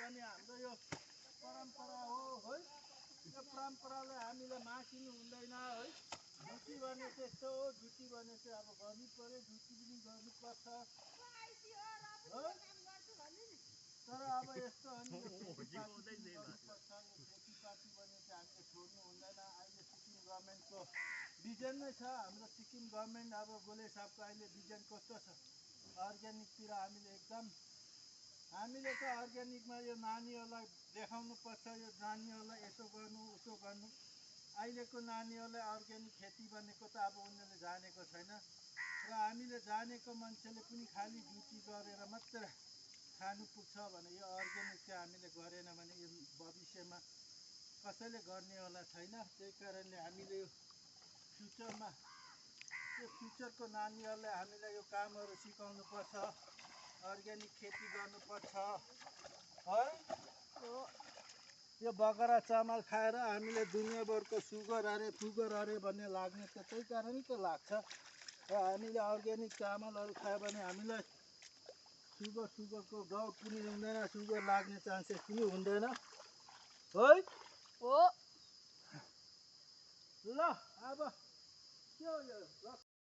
पनि हाम्रो यो परम्परा हो है। यो परम्परालाई हामीले मासिनु हुँदैन है। ड्युटी भने चाहिँ यस्तो हो, ड्युटी भने चाहिँ अब गर्नु पर्यो, ड्युटी पनि गर्नुपर्छ है। तर अब यस्तो हो नि, गर्नुपर्छ। यो खेतीपाती भने चाहिँ हामीले छोड्नु हुँदैन। अहिले सिक्किम गभर्मेन्टको भिजन नै छ, हाम्रो सिक्किम गभर्मेन्ट अब गोले साहबको अहिले भिजन कस्तो छ, अर्ग्यानिकतिर हामीले एकदम हामीले त अर्ग्यानिकमा यो नानीहरूलाई देखाउनु पर्छ, यो नानीहरूलाई यसो गर्नु उसो गर्नु। अहिलेको नानीहरूलाई अर्ग्यानिक खेती भनेको त अब उनीहरूले जानेको छैन र हामीले जानेको मान्छेले पनि खालि ड्युटी गरेर मात्र खानु पुग्छ भने यो अर्ग्यानिक चाहिँ हामीले गरेन भने यो भविष्यमा कसैले गर्नेवाला छैन। त्यही कारणले हामीले यो फ्युचरमा यो फ्युचरको नानीहरूलाई हामीले यो कामहरू सिकाउनु पर्छ, अर्ग्यानिक खेती गर्नुपर्छ है। यो बगरा चामल खाएर हामीले दुनियाँभरको सुगर अरे फुगर अरे भन्ने लाग्ने त त्यही कारण त लाग्छ। र हामीले अर्ग्यानिक चामलहरू खायो भने हामीलाई सुगरको डाउट पनि हुँदैन, सुगर लाग्ने चान्सेस पनि हुँदैन है। हो ल अब के हो यो